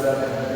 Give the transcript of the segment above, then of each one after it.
Islam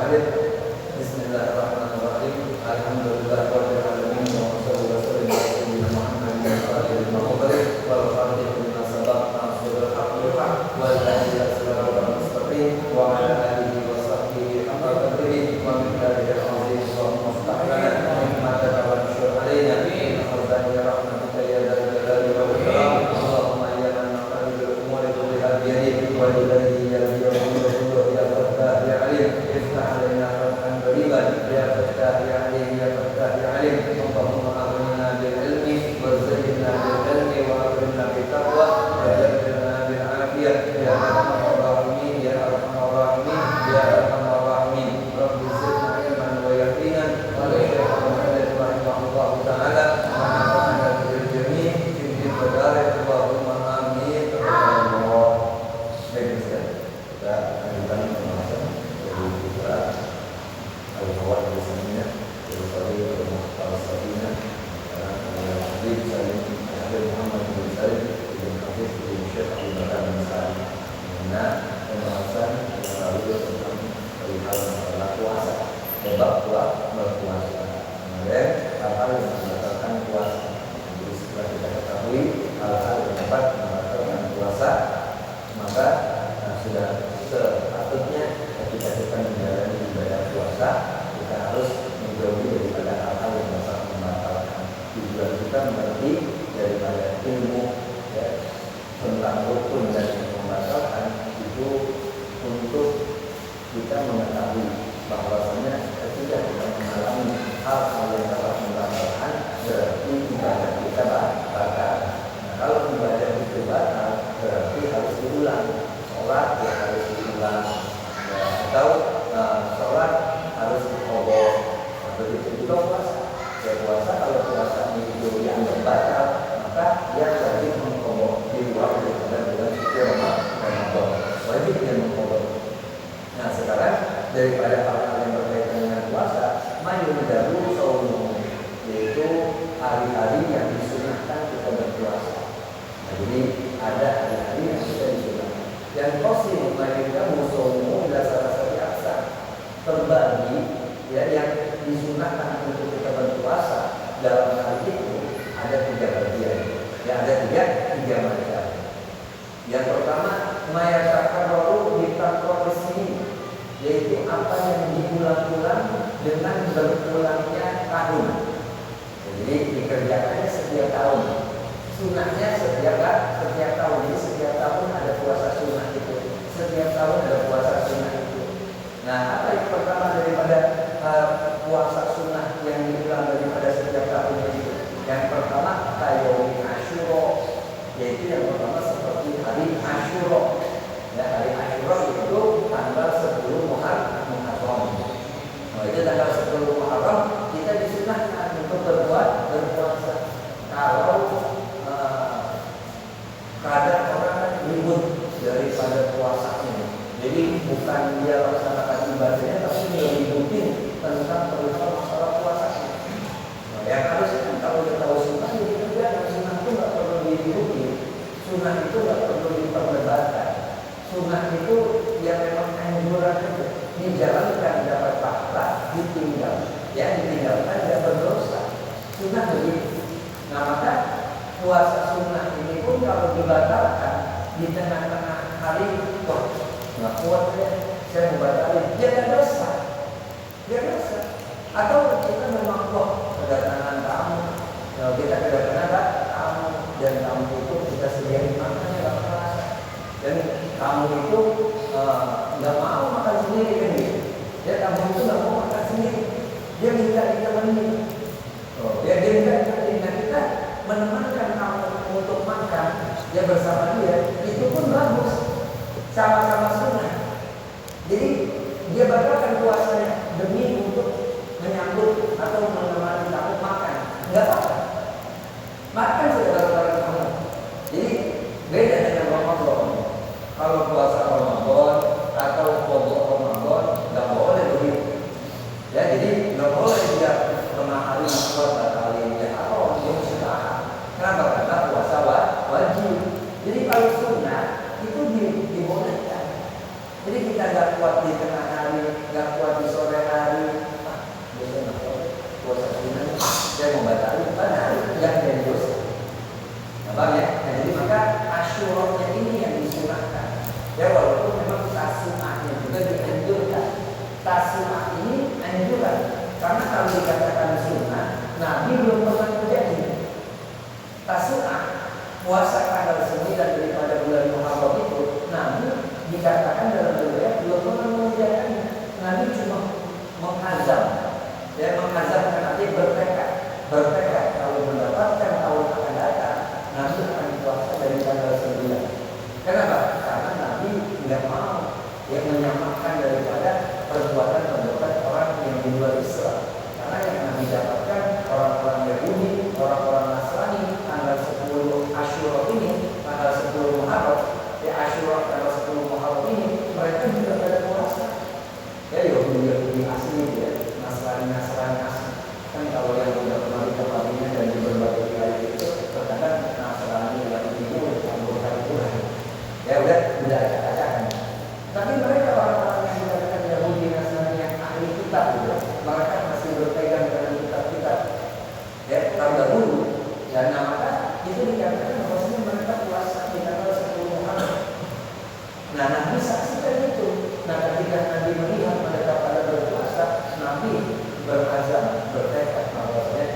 hadir. Bismillahirrahmanirrahim. Alhamdulillahirabbil alamin wa sallallahu alaihi wa sallam Muhammadin sallallahu alaihi wa sallam lima sabaqna sirrul haqqi wal hadi ila mustaqim wa ala alihi wa sahbihi haqqa qadrihi wa min dzalika al-azim wa mustaqbala nikmataka wa syukur alaina min khazani rahmatika ya dzal jalali wal ikram. Allahumma ya man naqalul umuri kulliha bi yadik wa alladhi yadhiru ya fattah ya alim iftah alaina fathan qariban ya fattah ya alim ya fattah ya alim. Allahumma aghnina bil ilmi wa zayyinna bil ilmi wa akrimna bit taqwa wa jazzilna bil afiyah ya arhamar rahimin ya arhamar rahimin ya arhamar rahimin. Rabbi zidna ilman wa yaqinan wa la syekh Muhammad rahimahullah ta'ala wa nafa'ana bil jami' fi barik Allahumma amin. Allah. Baik, kita lanjutkan pembahasan dari surat Al-Hawad biasanya dari Al-Sabina Habib Salim Habib Muhammad bin Salim bin Habib bin Syekh Abu Bakar bin Salim. Nah, pembahasan yang lalu tentang perihal masalah puasa, bab berpuasa. Kemudian hal-hal yang membatalkan puasa. Jadi setelah kita ketahui hal-hal yang dapat membatalkan puasa, maka sudah sepatutnya ketika kita menjalani ibadah puasa, kita harus menjauhi daripada hal-hal yang dapat membatalkan. Tujuan kita mengerti daripada ilmu ya, tentang rukun dan membatalkan itu untuk kita mengetahui bahwasanya ketika kita mengalami hal-hal yang dapat membatalkan, berarti ibadah kita batal. Nah, kalau ibadah itu batal, berarti harus diulang. Sholat ya harus diulang ya, atau sholat harus dikoboh. Begitu juga puasa. Ya puasa kalau puasa itu yang batal, maka dia wajib mengkoboh di luar daripada bulan suci Ramadan. Wajib dia mengkoboh. Nah sekarang daripada hal-hal yang berkaitan dengan puasa, mayudaru saumu, yaitu hari-hari yang disunahkan kita berpuasa. Nah, jadi ada hari-hari yang kita disunahkan. Dan kosim mayudaru saumu adalah salah satu aksa terbagi ya yang disunahkan untuk kita berpuasa dalam hal itu ada 3 bagian. Ya ada tiga macam. Yang pertama mayatakarraru bitakronisini, yaitu apa yang diulang-ulang dengan berulangnya tahun. Jadi dikerjakannya setiap tahun. Sunahnya setiap tahun. Jadi setiap tahun ada puasa sunah itu. Setiap tahun ada puasa sunah itu. Nah, apa yang pertama daripada puasa sunnah yang diulang daripada setiap tahunnya itu? Yang pertama Yaumi Asyura, yaitu yang pertama seperti hari Asyura. Ya, hari Asyura itu tanggal 10 Muharram. Nah, itu tanggal 10 Muharram kita disunahkan untuk berpuasa. Kalau kadang orang ribut daripada puasanya. Jadi bukan dia laksanakan ibadahnya, tapi dia ributin tentang perihal masalah puasanya. Nah, yang harusnya kan kalau kita tahu sunnah, jadi juga yang sunnah itu nggak perlu diributin. Sunnah itu nggak perlu diperdebatkan. Sunnah itu yang memang anjuran itu dijalankan dapat pahala, ditinggalkan tidak berdosa. Sunnah begitu. Nah maka puasa sunnah ini pun kalau dibatalkan di tengah-tengah hari, wah nggak kuat saya mau batalin, dia nggak dosa. Atau kita memang kedatangan tamu, kalau kita kedatangan tamu dan tamu itu kita sediain makannya nggak kerasa, dan tamu itu nggak mau makan sendiri kan gitu. Ya tamu itu nggak mau makan sendiri, dia minta kita temenin. Dia minta kita menemankan tamu untuk makan, dia bersama dia, itu pun bagus. Sama-sama sunnah. Jadi dia batalkan puasanya demi untuk menyambut atau menemani tamu makan, nggak apa-apa. Makan saja bareng-bareng kamu. Jadi beda dengan Ramadan. Kalau puasa Ramadan atau qadha Ramadan nggak boleh begitu. Ya jadi nggak boleh dia tengah hari makan batalin ya atau dia mustahil. Kenapa? Karena puasa wajib. Jadi kalau sunnah itu dibolehkan. Jadi kita nggak kuat di tengah hari, nggak kuat di sore Tasu'ah ini anjuran. Karena kalau dikatakan sunnah, Nabi belum pernah terjadi. Tasu'ah, puasa tanggal 9 daripada bulan Muharram itu, Nabi dikatakan dalam riwayat belum pernah mengerjakannya. Nabi cuma mengazam, ya mengazamkan arti bertekad kalau mendapatkan tahun akan datang, Nabi akan puasa dari tanggal 9. Kenapa? Karena Nabi nggak mau yang menyamakan daripada perbuatan orang yang di luar Islam. Karena yang Nabi dapatkan orang-orang Yahudi, orang-orang Nasrani, tanggal 10 Asyura ini, tanggal 10 Muharram, ya Asyura tanggal 10 Muharram ini, mereka juga pada puasa. Ya Yahudi asli, ya Nasrani asli. Kan kalau yang sudah pernah di tempatnya dan di berbagai wilayah itu, terkadang Nasrani yang timur anggota itu, ya udah acak-acakan. Tapi mereka orang-orang yang dikatakan Yahudi Nasrani yang ahli kitab juga, mereka masih berpegang dengan kitab-kitab. Ya, terdahulu dan maka itu dikatakan bahwasanya mereka puasa di tanggal 10 Muharram. Nah, Nabi saksikan itu. Nah, ketika Nabi melihat mereka pada berpuasa, Nabi berazam, bertekad bahwasanya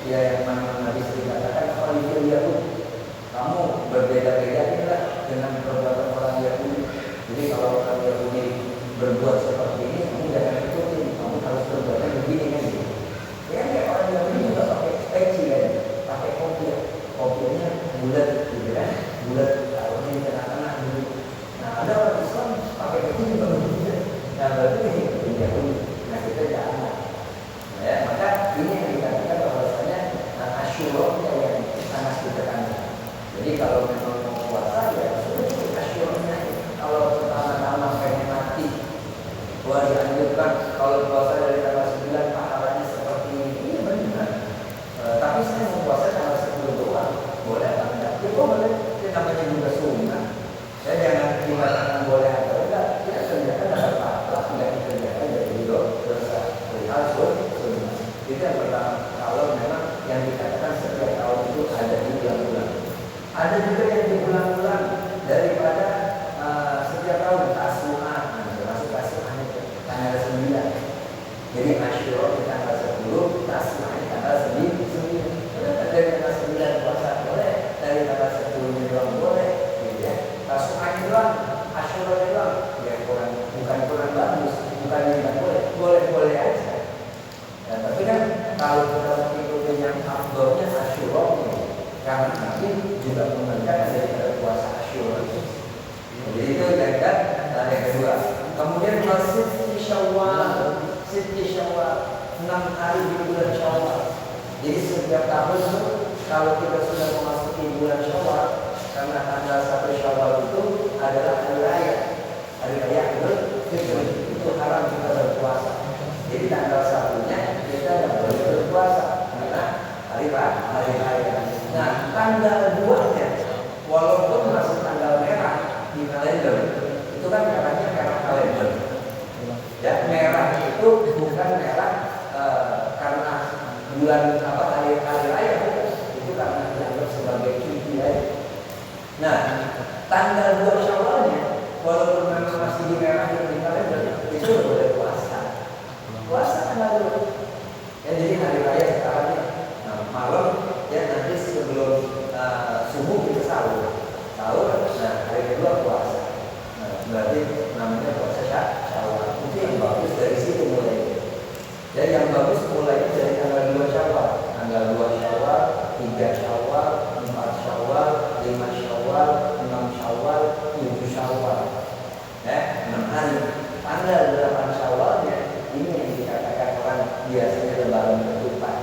ya yang mana Nabi sering katakan khalifah Yahudi, kamu berbeda-beda inilah dengan perbuatan orang Yahudi. Jadi kalau orang Yahudi berbuat seperti ini, kamu jangan ikutin, kamu harus berbuatnya begini kan gitu. Ya kayak orang Yahudi juga pakai peci kan, pakai kopiahnya bulat gitu kan, bulat taruhnya di tengah-tengah gitu. Nah ada orang Islam pakai peci juga begitu. Nah berarti ini Yahudi. Nah kita jangan. Ya maka ini yang dikatakan bahwasanya Asyura yang sangat ditekankan. Jadi kalau memang mau puasa ya sudah cukup Asyuranya. Kalau pertama-tama pengen mati, wah dianjurkan kalau puasa dari tanggal 9 pahalanya seperti ini benar. Tapi saya mau puasa tanggal 10 doang, boleh atau enggak? Ya boleh, itu namanya juga sunnah. Saya jangan dikatakan boleh atau enggak. Kita kerjakan dalam pahala, tidak dikerjakan dari dosa. Perihal sunnah. Itu yang pertama. Kalau memang yang dikatakan setiap tahun itu ada di bulan-bulan. Ada juga yang diulang-ulang daripada setiap tahun Tasu'ah, termasuk Tasu'ah itu tanggal 9. Jadi Asyura di tanggal 10, Tasu'ah di tanggal 9. Dari tanggal 9 puasa boleh, dari tanggal 10 doang boleh, gitu ya. Tasu'ah doang, Asyura doang, ya bukan bagus, bukan yang tidak boleh aja. Ya, tapi kan kalau kita mengikuti yang afdolnya Asyura, karena Nabi juga mengerjakan dari puasa Asyura itu. Jadi itu yang kedua. Kemudian Siti Syawal, 6 hari di bulan Syawal. Jadi setiap tahun itu kalau kita sudah memasuki bulan Syawal, karena tanggal 1 Syawal itu adalah hari raya Idul Fitri, itu haram kita berpuasa. Jadi tanggal 1-nya kita tidak boleh berpuasa karena hari raya. Nah tanggal 2-nya walaupun masih tanggal merah di kalender, itu kan merahnya merah kalender. Ya merah itu bukan merah karena bulan hari raya, itu karena dianggap sebagai cuti aja. Nah tanggal 2 Syawalnya walaupun memang masih di merah di kalender, itu boleh puasa tanggal 2. Ya jadi hari raya sekarang ya, malam ya nanti sebelum subuh kita sahur. Nah hari kedua puasa. Nah berarti namanya puasa Syawal. Itu yang bagus dari situ mulai. Jadi yang bagus mulai dari tanggal 2 Syawal, tanggal 2 Syawal, 3 Syawal, 4 Syawal, 5 Syawal, 6 Syawal, 7 Syawal. 6 hari. Tanggal 8 Syawalnya ini yang dikatakan orang biasanya lebaran ketupat.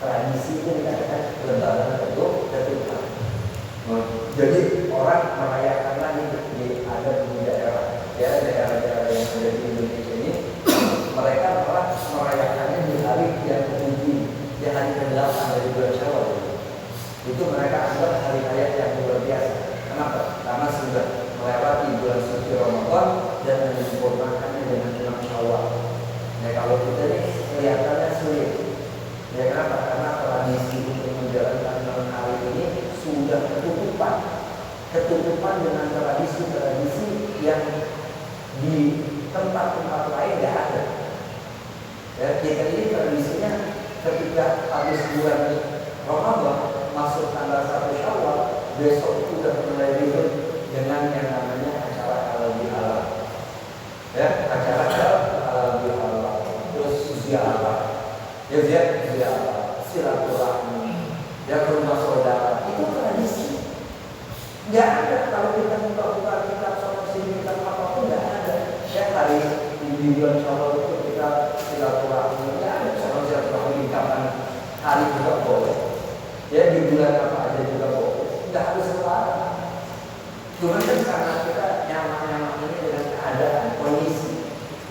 Tradisi itu dikatakan lebaran ketupat. Jadi orang merayakan lagi ada di daerah, ya daerah-daerah yang ada di Indonesia ini, mereka malah merayakannya di hari yang ke-7, di hari ke-8 dari bulan Syawal. Itu mereka anggap hari raya yang luar biasa. Kenapa? Karena sudah melewati bulan suci Ramadan dan menyempurnakannya dengan 6 Syawal. Nah kalau kita ini kelihatannya sulit. Ya kenapa? Karena tradisi untuk menjalankan 6 hari ini sudah ketutupan dengan tradisi-tradisi yang di tempat-tempat lain tidak ada. ziarah, ya ziarah, silaturahmi, ya ke rumah saudara, itu tradisi. Nggak ada kalau kita buka kitab sama sini kitab apapun nggak ada. Ya hari di bulan Syawal itu kita silaturahmi, nggak ada sama silaturahmi kapan hari juga boleh. Ya di bulan apa aja juga boleh. Nggak harus lebaran. Cuma kan karena kita nyaman ini dengan keadaan kondisi.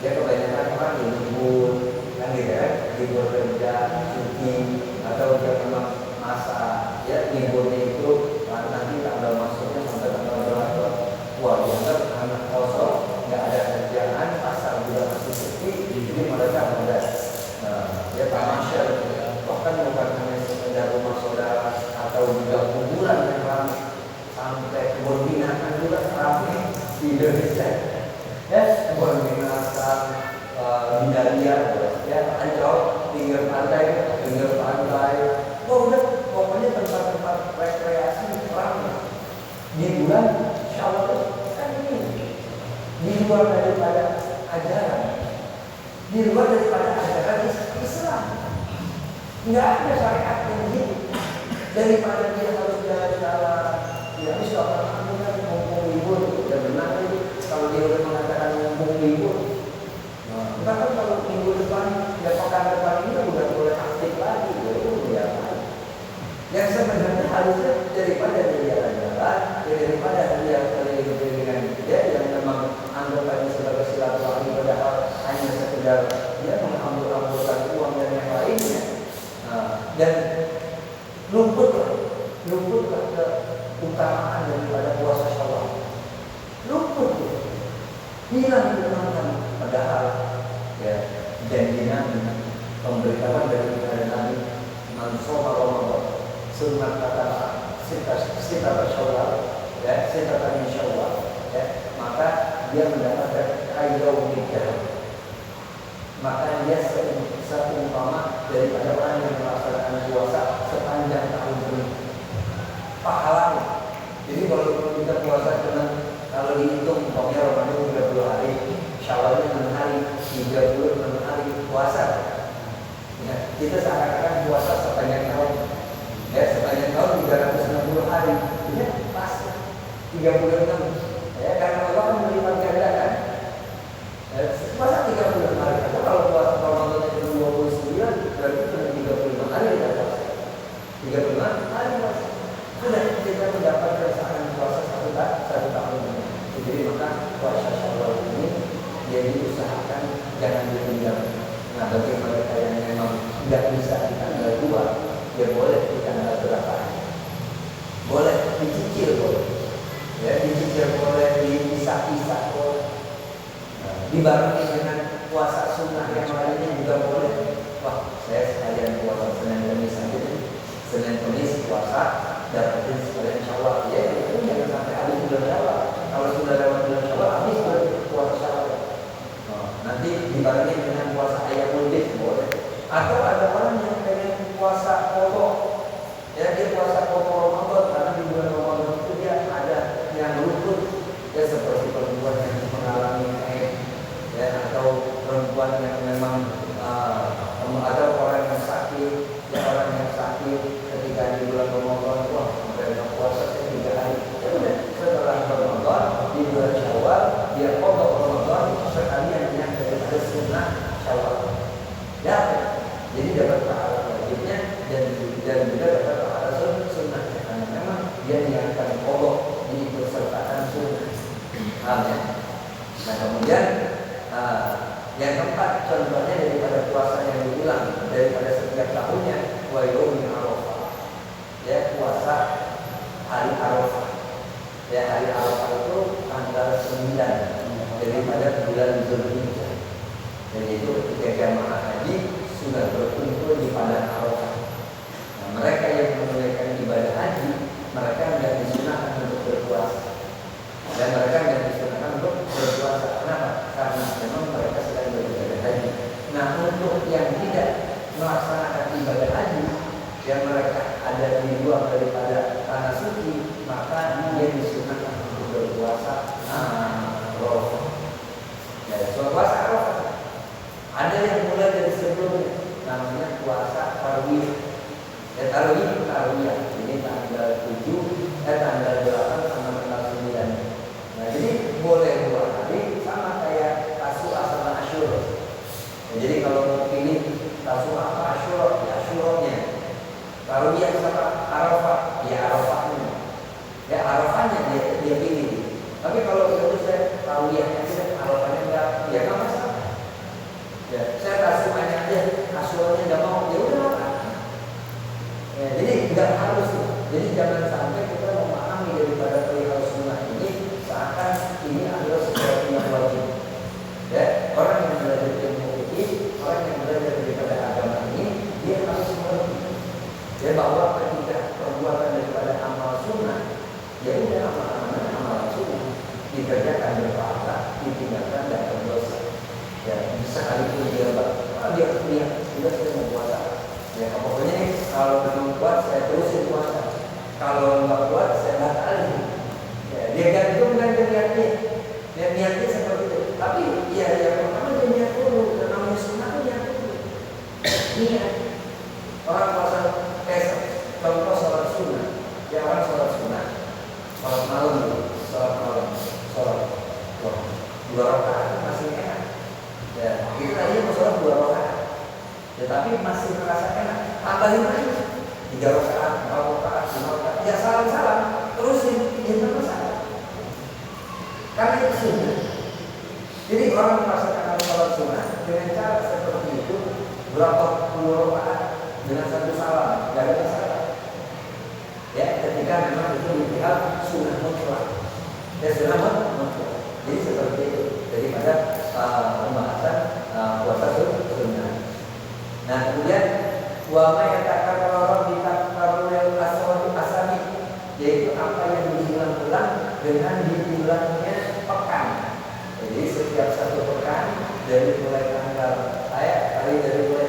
Ya kebanyakan orang libur, kan gitu kan, libur kerja, cuti, atau dia memang masa ya liburnya itu nanti tanggal masuknya sampai tanggal berapa. Wah, dianggap anak kosong, nggak ada kerjaan, pasar juga masih sepi, jadi mereka ada ya tamasya, bahkan bukan hanya sekedar rumah saudara atau juga kuburan yang ramai, sampai kebun binatang juga ramai di Indonesia. Ya, kebun binatang Bindaria, ya Ancol, pinggir pantai, oh udah pokoknya tempat-tempat rekreasi ramai di bulan Syawal kan ini di luar daripada ajaran, Islam. Nggak ada syariat yang begitu. Daripada dia harus jalan-jalan, ya habis orang kan mumpung libur, udah benar itu. Kalau dia udah mengatakan mumpung libur, bahkan kalau minggu depan, ya pekan depan ini udah mulai aktif lagi, ya. Yang sebenarnya harusnya daripada dia jalan-jalan, daripada dia keliling-kelilingan dia yang memang anggapannya sebagai silaturahmi padahal hanya sekedar dia mengambil-ambilkan uang dan yang lainnya, dan luputlah keutamaan daripada puasa Syawal. Luput, hilang kemenangan padahal ya janji Nabi, pemberitahuan dari Nabi, man shoma Ramadan sunat kata sita Syawal, ya sita min Syawal, ya maka dia mendapatkan khairul hijrah. Maka dia seumpama daripada orang yang melaksanakan puasa sepanjang tahun ini pahalanya. Jadi kalau kita puasa dengan kalau dihitung umpamanya Ramadan 30 hari, Syawalnya 6 hari, 36 hari puasa. Ya, kita seakan-akan puasa sepanjang tahun. Ya, sepanjang tahun 360 hari. Ya, pas 36. Ya, karena Allah kan melipat gandakan. Puasa 36 hari. Atau kalau puasa Ramadan itu 29, berarti cuma 35 hari kita puasa. 35 hari puasa. Sudah kita mendapatkan seakan puasa satu tahun ini. Jadi maka puasa Syawal ini dia diusahakan jangan ditinggal. Nah, bagi mereka yang memang tidak bisa di tanggal 2, dia boleh di tanggal berapa? Boleh dicicil, boleh. Ya, dicicil boleh, dipisah-pisah boleh. Dibarengi dengan puasa sunnah yang lainnya juga boleh. Wah, saya sekalian puasa Senin Kamis aja deh. Senin Kamis puasa, dapetin sekalian Syawal. Ya, itu jangan sampai habis bulan Syawal. Kalau sudah lewat bulan Syawal, habis puasa Syawal. Nanti dibarengi dengan puasa Ayyamul Bid boleh. Atau ada orang yang pengen puasa pokok, ya dia puasa pokok Ramadan karena di bulan Ramadan itu dia ada yang luput, ya seperti perempuan yang mengalami haid, ya atau perempuan yang memang ada orang yang sakit, ya orang yang sakit ketika di bulan Ramadan, wah mereka puasa 3 hari, ya udah setelah Ramadan di bulan Syawal dia pokok Ramadan sekalian yang daripada sunnah Syawal, ya jadi dapat pahala wajibnya dan juga dapat pahala sunnahnya karena memang dia niatkan pokok diikutsertakan sunnah. Ya. Nah kemudian yang keempat contohnya daripada puasa yang diulang daripada setiap tahunnya wa yaumil Arafah, ya puasa hari Arafah. Ya hari Arafah itu tanggal 9 daripada bulan Zulhijjah. Jadi itu ketika jamaah haji sudah berkumpul di padang Arafah. Nah, mereka yang menunaikan ibadah haji, mereka tidak disunahkan untuk berpuasa. Dan mereka tidak disunahkan untuk berpuasa. Kenapa? Karena memang mereka sedang beribadah haji. Nah, untuk yang tidak melaksanakan ibadah haji, yang mereka ada di luar daripada tanah suci, maka dia disunahkan untuk berpuasa Arafah. Ya, puasa Arafah. Ada yang mulai dari sebelum namanya puasa tarwiyah. Ya tarwiyah. Ini tanggal 8 sama tanggal 9. Nah, jadi boleh 2 hari sama kayak Tasu'a sama Asyura. Ya, jadi kalau mau pilih Tasu'a apa Asyura, ya Asyuranya. Tarwiyah sama Arafah, ya Arafahnya. Ya Arafahnya dia pilih. Tapi kalau itu saya Tarwiyahnya aja, Arafahnya enggak, ya nggak masalah. Ya, saya Tasu'anya aja, Asyuranya enggak mau, ya udah makan. Ya, jadi nggak harus. Jadi jangan sampai kita memahami daripada perihal sunnah ini seakan ini adalah sesuatu yang wajib. Ya, orang yang belajar ilmu fikih, orang yang belajar daripada agama ini, dia harus mengerti. Ya bahwa ketika perbuatan daripada amal sunnah, ya udah amal sunnah dikerjakan berpahala, ditinggalkan dan berdosa. Ya, sekalipun dia kuliah, sudah saya mau puasa. Ya, pokoknya nih kalau memang kuat saya terusin puasa. Kalau nggak kuat saya batalin. Ya, dia gantung kan niatnya. Ya, niatnya seperti itu. Tapi ya yang pertama dia niat dulu. Dan namanya sunnah itu niat dulu. Niat. Orang puasa contoh sholat sunnah. Ya orang sholat sunnah. Sholat malam dulu. Sholat 2 rakaat masih enak. Ya, kita ini mau sholat 2 rakaat. Tetapi masih merasa enak. Tambahin lagi 3 rakaat, 4 rakaat, 5 rakaat. Ya salam-salam, terusin, ya masalah. Karena itu sunnah. Jadi orang merasakan sholat sunnah dengan cara seperti itu, berapa puluh rakaat dengan 1 salam, tidak ada masalah. Ya, ketika memang itu dilihat sunnah mutlak. Ya sunnah mutlak. Jadi seperti itu daripada pembahasan puasa sunnah. Nah, kemudian wa ma yatakarraru bi takarruril asami, yaitu apa yang diulang-ulang dengan diulangnya pekan. Jadi setiap 1 pekan dari mulai mulai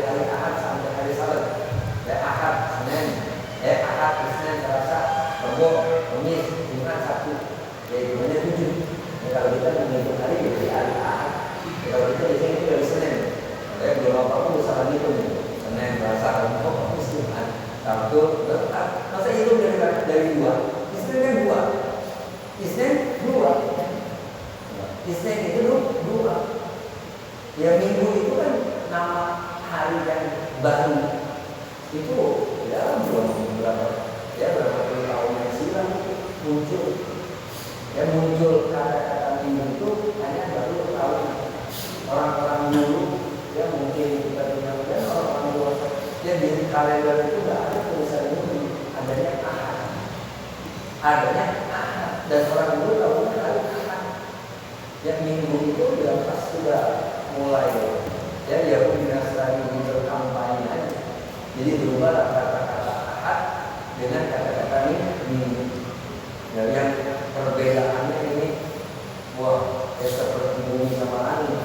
hari Ahad sampai hari Sabat. Ya Ahad, Senin, Ahad, Senin, Selasa, Rabu, Kamis, Jumat, Sabtu. Yaitu hanya 7. Ya, kalau kita menghitung hari dari hari Ahad. Ya, kalau kita di sini itu dari Senin. Ya, belum apa-apa bisa lagi tuh. Senin, Selasa, Rabu, Kamis, Jumat, Sabtu, masa itu dari 2? Isnin kan 2. Isnin 2. Isnin itu 2. Ya Minggu itu kan nama hari yang baru. Itu ya berapa puluh tahun yang silam muncul. Ya muncul kata-kata Minggu itu hanya baru tahun orang-orang dulu. Ya mungkin kita bilang dan orang-orang dewasa. Ya di kalender itu nggak ada tulisan Minggu, adanya Ahad. Dan orang dulu tahunya hari Ahad. Yang Minggu itu ya pas sudah mulai ya Yahudi Nasrani berkampanye aja. Jadi berubahlah kata-kata Ahad dengan kata-kata Minggu. Ya, yang perbedaannya ini seperti bumi sama langit.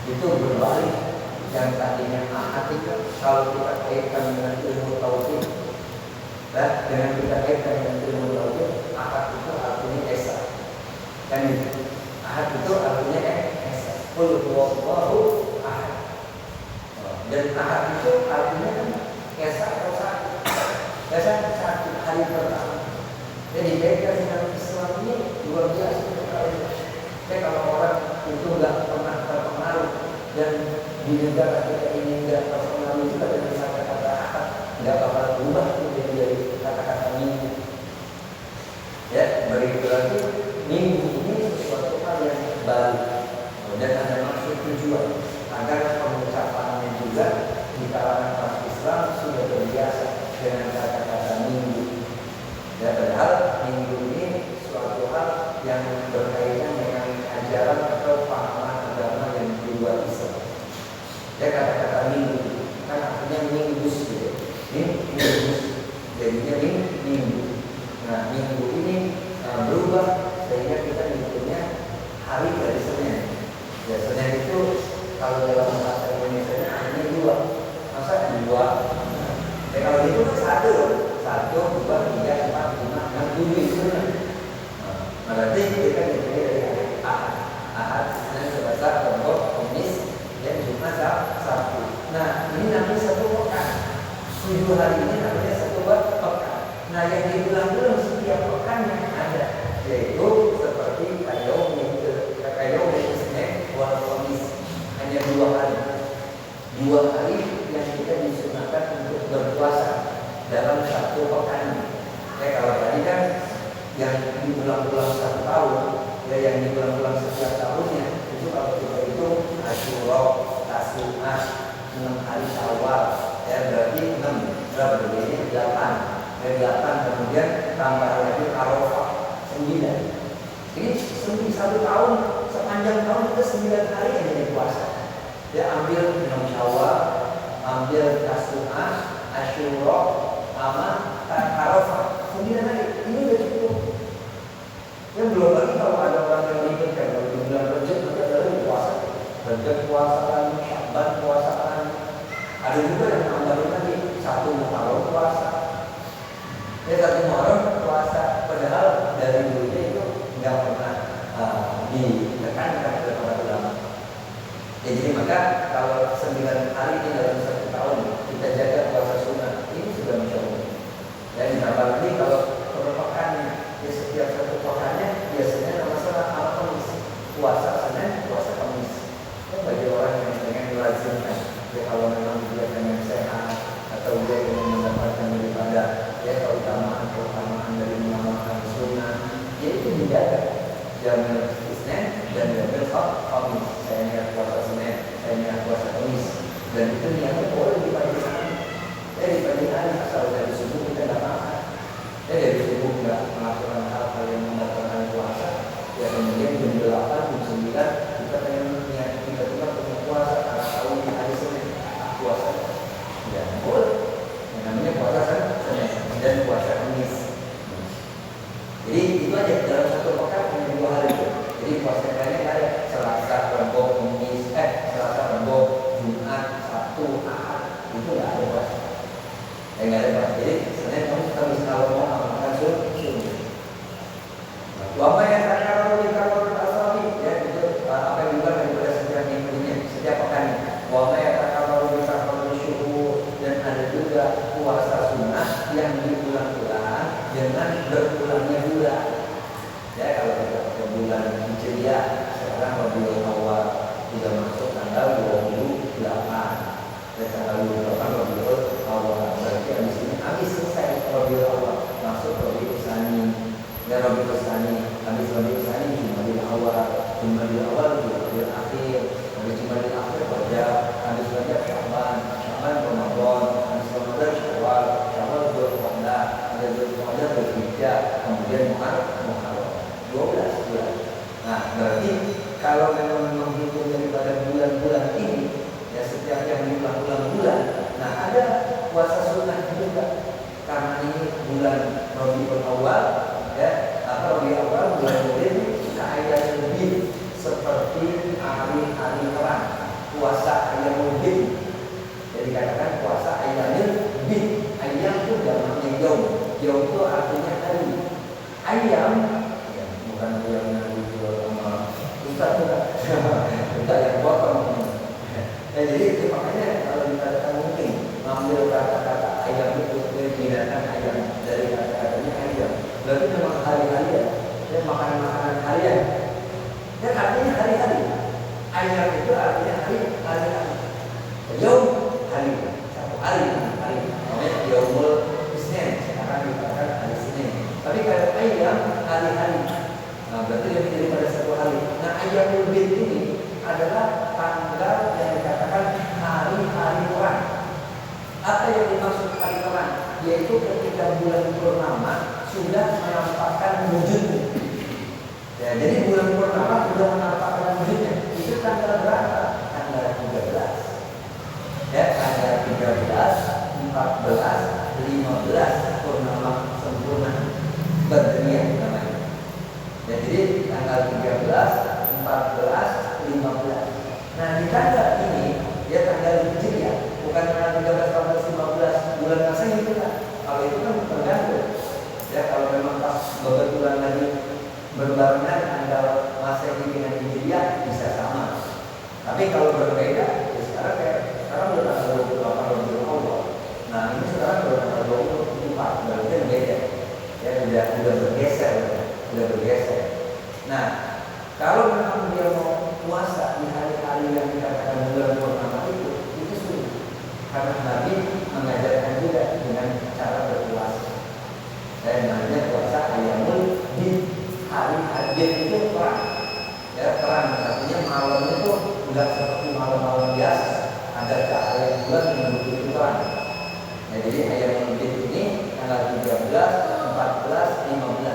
Itu berbalik. Yang tadinya Ahad itu kalau kita kaitkan dengan ilmu tauhid, dengan kita kaitkan dengan ilmu tauhid, Ahad itu artinya esa. Kan itu. Ahad itu artinya esa. Qul huwallahu ahad. Dan Ahad itu artinya esa atau satu. Esa satu hari pertama. Jadi dikaitkan dengan Islam ini luar biasa sekali. Kalau orang itu nggak pernah terpengaruh dan di negara kita ini nggak terpengaruh juga dengan kata-kata Ahad, nggak bakal berubah menjadi kata-kata Minggu. Ya, berarti Minggu ini sesuatu hal yang baru dan ada maksud tujuan agar pengucapannya juga di kalangan orang Islam sudah terbiasa dengan kata-kata Minggu. Ya, padahal Minggu ini suatu hal yang berkaitan dengan ajaran atau pemahaman agama yang di luar Islam. Ya, kata-kata Minggu kan artinya minggus gitu. Minggus jadinya minggu. Nah, Minggu ini berubah sehingga kita nyebutnya hari dari Senin. Ya, Senin itu kalau dalam bahasa Indonesia hanya 2. Masa 2? Ya kalau itu 1, 2, 3, 4, 5, 6, 7 itu Senin. Berarti kita nyebutnya dari hari Ahad, Senin, Selasa, Rabu, Kamis, dan Jumat, Sabtu. Nah, ini nanti 1 7 hari ini namanya satu pekan. Nah yang diulang-ulang setiap pekannya ada, yaitu seperti kayaum Isnin wal Khamis, hanya 2 hari. 2 hari yang kita disunahkan untuk berpuasa dalam satu pekan. Ya kalau tadi kan yang diulang-ulang 1 tahun, ya yang diulang-ulang setiap tahunnya itu kalau kita itu Asyura, Tasu'ah, 6 hari Syawal, ya berarti 6 berapa berarti ini 8. Ya 8 kemudian tambah lagi Arafah 9. Ini 1 tahun, sepanjang tahun itu 9 hari yang jadi puasa. Dia ambil 6 Syawal, ambil Tasu'ah, Asyura, sama Arafah 9 hari. Ini udah cukup. Yang belum lagi kalau ada orang yang ribet kan, kalau di bulan Rajab nanti ada lagi puasa, Rajab puasaan, Sya'ban puasaan. Ada juga yang nambahin lagi 1 Muharram puasa. Ya 1 Muharram puasa, padahal dari dulunya itu nggak pernah ditekankan oleh para ulama. Ya, jadi maka kalau 9 hari ini dalam 1 tahun kita jaga puasa sunnah, ini sudah mencoba. Dan ditambah lagi kalau per pekannya, ya setiap 1 pekannya biasanya nama salah Al-Khamis, puasa Senin, puasa Kamis. Ya, bagi orang yang pengen melazimkan, ya kalau memang dia pengen sehat atau dia ingin mendapatkan daripada ya keutamaan dari mengamalkan sunnah, ya itu dijaga. Jangan Isnin dan jangan Kamis. Saya niat puasa Senin, saya niat puasa Kamis, dan itu niatnya boleh di pagi hari. Ya di pagi hari asal dari subuh kita tidak makan. Ya dari subuh tidak melakukan hal-hal yang membatalkan puasa. Ya kemudian jam 8, jam 9 kita pengen niat tiba-tiba punya puasa karena tahu di hari Senin puasa. Ya boleh. Yang namanya puasa Senin dan puasa Kamis. Jadi itu aja dalam 1 pekan hanya 2 hari itu. Jadi puasa lainnya ada Selasa, Rabu, Kamis, Selasa, Rabu, Jumat, Sabtu, Ahad, itu nggak ada puasa. Nggak ada puasa. Jadi Senin Kamis kalau mau amalkan sunnah. Wama yang terkadang dikatakan asabi, ya itu apa yang dibuat daripada setiap minggunya, setiap pekannya. Wama yang terkadang dikatakan syuhur, dan ada juga puasa sunnah yang diulang-ulang dengan berulangnya bulan. Ya kalau kita pakai bulan Hijriah, sekarang Rabiul Awal sudah masuk tanggal 28. Dan tanggal 28 Rabiul Awal berarti habis selesai Rabiul Awal, masuk Rabiul Tsani. Dan Rabiul Tsani, habis Rabiul Tsani Jumadil Awal, Jumadil Awal Jumadil Akhir, habis Jumadil Akhir Rajab, habis Rajab Sya'ban, Sya'ban Ramadan, habis Ramadan Syawal, Syawal Dzulqa'dah, ada Dzulqa'dah Dzulhijjah, kemudian Muharram. 12 bulan. Nah, berarti kalau memang menghitung daripada bulan-bulan ini, ya setiap yang diulang-ulang bulan, nah ada puasa sunnah juga. Karena ini bulan Rabiul Awal, ya, Rabiul Awal bulan Maulid kita ayat lebih seperti hari-hari terang, puasa ayam Maulid. Jadi katakan puasa ayamnya lebih. Ayam itu jamaknya yaum. Yaum itu artinya hari. Ayam bukan yang dijual sama Ustaz Ustaz yang potong. Ya, jadi itu makanya kalau dikatakan mungkin mengambil kata-kata ayam itu dari binatang ayam, dari kata-katanya ayam, berarti memang hari-hari ya, makanan-makanan harian. Dan artinya hari-hari. Ayam itu artinya hari-hari. Yaum hari, satu hari. Namanya Yaumul Isnin, sekarang dikatakan hari Senin. Tapi kalau ayam hari-hari. Nah, berarti lebih daripada 1 hari. Nah, Ayyamul Bid ini adalah tanggal yang dikatakan hari-hari terang. Apa yang dimaksud hari terang? Yaitu ketika bulan purnama sudah menampakkan wujudnya. Ya, jadi bulan purnama sudah menampakkan wujudnya. Itu tanggal berapa? Tanggal 13. Ya, tanggal 13, 14, 15 purnama sempurna. Badriyah namanya. Ya, jadi tanggal 13, 14, 15. Nah di tanggal ini dia tanggal Hijriah, bukan tanggal 13, 14, 15 bulan Masehi itu kan. Kalau itu kan tergantung. Ya kalau memang pas kebetulan lagi berbarengan tanggal Masehi dengan Hijriah bisa sama. Tapi kalau berbeda, ya sekarang udah tanggal 28 Rabiul Awal. Nah ini sudah Karena Nabi mengajarkan juga dengan cara berpuasa. Dan namanya puasa ayamul bid, hari-hari itu perang. Ya, perang artinya malam itu enggak seperti malam-malam biasa. Ada cahaya bulan menutupi perang. Ya, jadi ayamul bid ini tanggal 13, 14, 15